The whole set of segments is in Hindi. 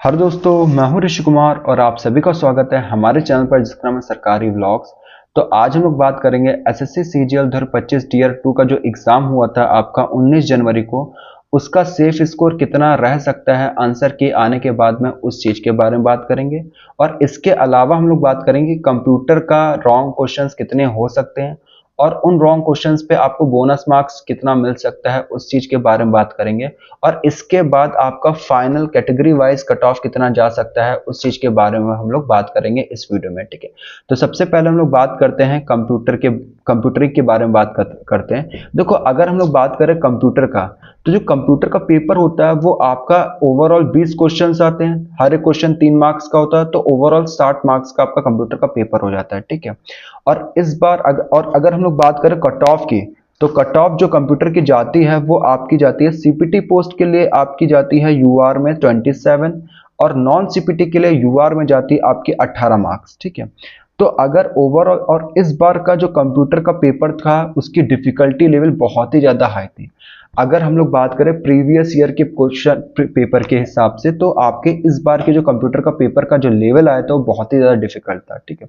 हर दोस्तों, मैं हूं ऋषि कुमार और आप सभी का स्वागत है हमारे चैनल पर जिसका नाम है सरकारी व्लॉग्स। तो आज हम लोग बात करेंगे एसएससी सीजीएल 2025 टीयर 2 का जो एग्जाम हुआ था आपका 19 जनवरी को, उसका सेफ स्कोर कितना रह सकता है आंसर के आने के बाद में, उस चीज के बारे में बात करेंगे। और इसके अलावा हम लोग बात करेंगे कंप्यूटर का रॉन्ग क्वेश्चंस कितने हो सकते हैं और उन रॉन्ग क्वेश्चंस पे आपको बोनस मार्क्स कितना मिल सकता है, उस चीज के बारे में बात करेंगे। और इसके बाद आपका final category wise cut off कितना जा सकता है, उस चीज के बारे में हम लोग बात करेंगे इस वीडियो में। ठीक है, तो सबसे पहले हम लोग बात करते हैं कंप्यूटर के बारे में करते हैं। देखो, अगर हम लोग बात करें कंप्यूटर का, तो जो कंप्यूटर का पेपर होता है वो आपका ओवरऑल 20 क्वेश्चंस आते हैं, हर एक क्वेश्चन 3 मार्क्स का होता है, तो ओवरऑल 60 मार्क्स का आपका कंप्यूटर का पेपर हो जाता है। ठीक है, और इस बार अगर हम लोग बात करें कट ऑफ की, तो कट ऑफ जो कंप्यूटर की जाती है वो आपकी जाती है सीपीटी पोस्ट के लिए आपकी जाती है यूआर में 27 और नॉन सीपीटी के लिए यूआर में जाती है आपकी 18 मार्क्स। ठीक है, तो अगर ओवरऑल और इस बार का जो कंप्यूटर का पेपर था उसकी डिफिकल्टी लेवल बहुत ही ज्यादा हाई थी। अगर हम लोग बात करें प्रीवियस ईयर के क्वेश्चन पेपर के हिसाब से, तो आपके इस बार के जो कंप्यूटर का पेपर का जो लेवल आया था वो बहुत ही ज्यादा डिफिकल्ट था। ठीक है,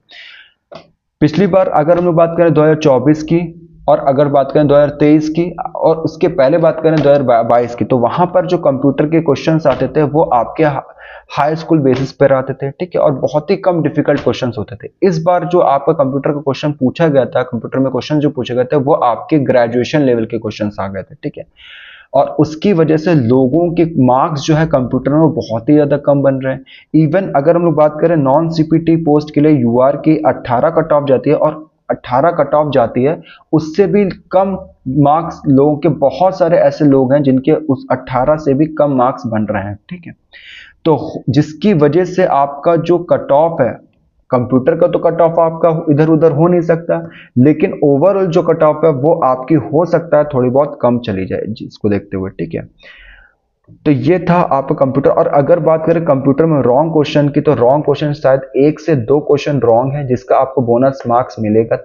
पिछली बार अगर हम लोग बात करें 2024 की, और अगर बात करें 2023 की, और उसके पहले बात करें 2022 की, तो वहां पर जो कंप्यूटर के क्वेश्चंस आते थे वो आपके हाई स्कूल बेसिस पर आते थे। ठीक है, और बहुत ही कम डिफिकल्ट क्वेश्चंस होते थे। इस बार जो आपका कंप्यूटर का क्वेश्चन पूछा गया था, कंप्यूटर में क्वेश्चन जो पूछे गए थे वो आपके ग्रेजुएशन लेवल के क्वेश्चन आ गए थे। ठीक है, और उसकी वजह से लोगों के मार्क्स जो है कंप्यूटर में वो बहुत ही ज्यादा कम बन रहे हैं। इवन अगर हम लोग बात करें नॉन सीपीटी पोस्ट के लिए यूआर की 18 कट ऑफ जाती है, और 18 कट ऑफ जाती है, उससे भी कम मार्क्स लोगों के, बहुत सारे ऐसे लोग हैं जिनके उस 18 से भी कम मार्क्स बन रहे हैं। ठीक है, तो जिसकी वजह से आपका जो कट ऑफ है, कंप्यूटर का तो कट ऑफ आपका इधर उधर हो नहीं सकता, लेकिन ओवरऑल जो कट ऑफ है वो आपकी हो सकता है थोड़ी बहुत कम चली जाए जिसको देखते हुए। ठीक है, तो ये था आपका कंप्यूटर। और अगर बात करें कंप्यूटर में रॉन्ग क्वेश्चन की, तो रॉन्ग क्वेश्चन शायद 1 से 2 क्वेश्चन रॉन्ग है जिसका आपको बोनस मार्क्स मिलेगा,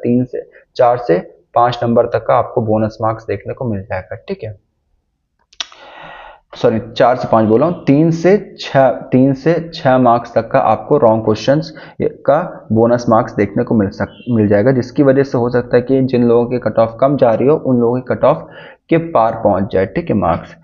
4 से 5 नंबर तक का आपको बोनस मार्क्स देखने को मिल जाएगा। ठीक है, सॉरी 4 से 5 बोला हूं, 3 से 6 मार्क्स तक का आपको रॉन्ग क्वेश्चंस का बोनस मार्क्स देखने को मिल जाएगा, जिसकी वजह से हो सकता है कि जिन लोगों की कट ऑफ कम जा रही हो उन लोगों की कट ऑफ के पार पहुंच जाए। ठीक है, मार्क्स।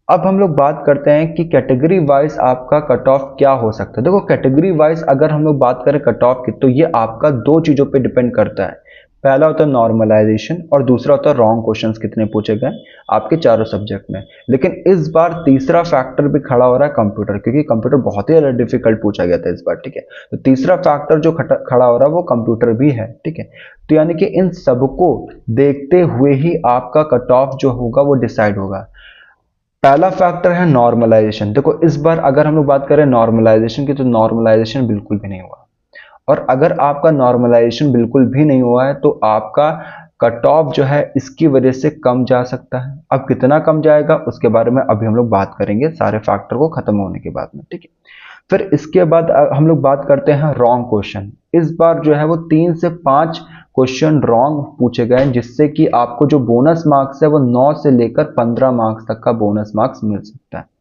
अब हम लोग बात करते हैं कि कैटेगरी वाइज आपका कट ऑफ क्या हो सकता है। देखो, कैटेगरी वाइज अगर हम लोग बात करें कट ऑफ की, तो ये आपका 2 चीजों पे डिपेंड करता है। पहला होता है नॉर्मलाइजेशन और दूसरा होता है रॉन्ग क्वेश्चंस कितने पूछे गए आपके चारों सब्जेक्ट में। लेकिन इस बार तीसरा फैक्टर भी खड़ा हो रहा है कंप्यूटर, क्योंकि कंप्यूटर बहुत ही ज्यादा डिफिकल्ट पूछा गया था इस बार। ठीक है, तो तीसरा फैक्टर जो खड़ा हो रहा है वो कंप्यूटर भी है। ठीक है, तो यानी कि इन सबको देखते हुए ही आपका कट ऑफ जो होगा वो डिसाइड होगा। पहला फैक्टर है नॉर्मलाइजेशन। देखो, इस बार अगर हम लोग बात करें नॉर्मलाइजेशन की, तो नॉर्मलाइजेशन बिल्कुल भी नहीं हुआ। और अगर आपका नॉर्मलाइजेशन बिल्कुल भी नहीं हुआ है तो आपका कट ऑफ जो है इसकी वजह से कम जा सकता है। अब कितना कम जाएगा उसके बारे में अभी हम लोग बात करेंगे सारे फैक्टर को खत्म होने के बाद में। ठीक है, फिर इसके बाद हम लोग बात करते हैं रॉन्ग क्वेश्चन। इस बार जो है वो 3 से 5 क्वेश्चन रॉन्ग पूछे गए, जिससे कि आपको जो बोनस मार्क्स है वो 9 से लेकर 15 मार्क्स तक का बोनस मार्क्स मिल सकता है।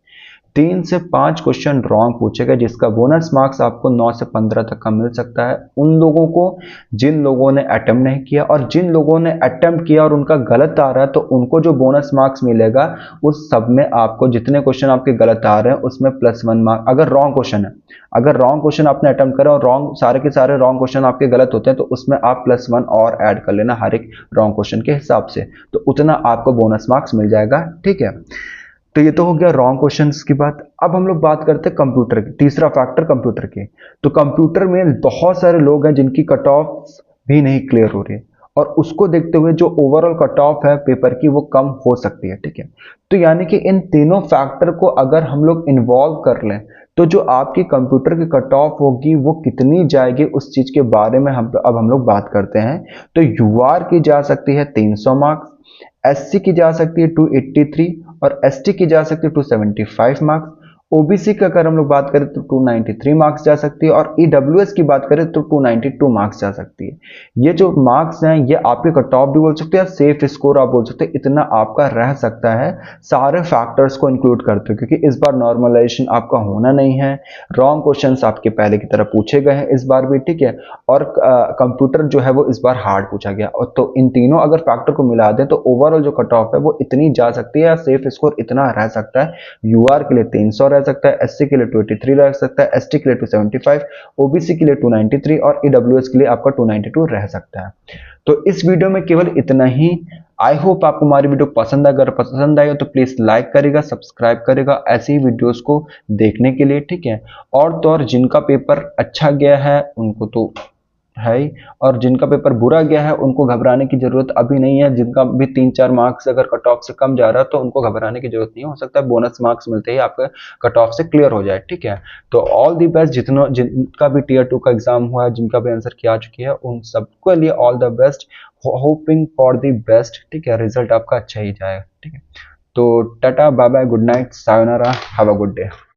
3 से 5 क्वेश्चन रॉन्ग पूछे गए जिसका बोनस मार्क्स आपको 9 से 15 तक का मिल सकता है उन लोगों को जिन लोगों ने अटेम्प्ट नहीं किया। और जिन लोगों ने अटेम्प्ट किया और उनका गलत आ रहा है, तो उनको जो बोनस मार्क्स मिलेगा उस सब में आपको जितने क्वेश्चन आपके गलत आ रहे हैं उसमें +1 मार्क। अगर रॉन्ग क्वेश्चन है, अगर रॉन्ग क्वेश्चन आपने अटेम्प्ट करा और रॉन्ग सारे के सारे रॉन्ग क्वेश्चन आपके गलत होते हैं, तो उसमें आप +1 और ऐड कर लेना हर एक रॉन्ग क्वेश्चन के हिसाब से, तो उतना आपको बोनस मार्क्स मिल जाएगा। ठीक है, तो ये तो हो गया रॉन्ग क्वेश्चंस की बात। अब हम लोग बात करते हैं कंप्यूटर की, तीसरा फैक्टर कंप्यूटर की। तो कंप्यूटर में बहुत सारे लोग हैं जिनकी कट ऑफ भी नहीं क्लियर हो रही है, और उसको देखते हुए जो ओवरऑल कट ऑफ है पेपर की वो कम हो सकती है। ठीक है, तो यानी कि इन तीनों फैक्टर को अगर हम लोग इन्वॉल्व कर लें, तो जो आपकी कंप्यूटर की कट ऑफ होगी वो कितनी जाएगी उस चीज के बारे में हम लोग बात करते हैं। तो यूआर की जा सकती है 300 मार्क्स, एससी की जा सकती है 283, और एसटी की जा सकती है 275 मार्क्स, ओबीसी की अगर हम लोग बात करें तो 293 मार्क्स जा सकती है, और ईडब्ल्यूएस की बात करें तो 292 मार्क्स जा सकती है। ये जो मार्क्स हैं ये आपके कट ऑफ भी बोल सकते हैं, सेफ स्कोर आप बोल सकते हैं, इतना आपका रह सकता है सारे फैक्टर्स को इंक्लूड करते हुए, क्योंकि इस बार नॉर्मलाइजेशन आपका होना नहीं है। रॉन्ग क्वेश्चंस आपके पहले की तरह पूछे गए हैं इस बार भी, ठीक है। और कंप्यूटर जो है वो इस बार हार्ड पूछा गया, और तो इन तीनों अगर फैक्टर को मिला दें तो ओवरऑल जो कट ऑफ है वो इतनी जा सकती है, या सेफ स्कोर इतना रह सकता है। यूआर के लिए 300 रह सकता है, एससी के लिए 23 रह सकता है, एसटी के लिए 275, ओबीसी के लिए 293 और ईडब्ल्यूएस के लिए आपका 292 रह सकता है। तो इस वीडियो में केवल इतना ही। आई होप आपको हमारी वीडियो पसंद, अगर पसंद आई हो तो प्लीज लाइक करेगा, सब्सक्राइब करेगा ऐसी ही वीडियोस को देखने के लिए, ठीक है। और तो और जिनका पेपर अच्छा गया है उनको तो है ही, और जिनका पेपर बुरा गया है उनको घबराने की जरूरत अभी नहीं है। जिनका भी 3-4 मार्क्स अगर कट ऑफ से कम जा रहा है तो उनको घबराने की जरूरत नहीं, हो सकता है बोनस मार्क्स मिलते ही आपका कट ऑफ से क्लियर हो जाए, ठीक है। तो ऑल दी बेस्ट, जिनका भी टीयर 2 का एग्जाम हुआ है, जिनका भी आंसर की आ चुकी है, उन सबके लिए all the best, hoping for the best, ठीक है। रिजल्ट आपका अच्छा ही जाएगा, ठीक है। तो tata, bye bye, good night, sayonara, have a good day.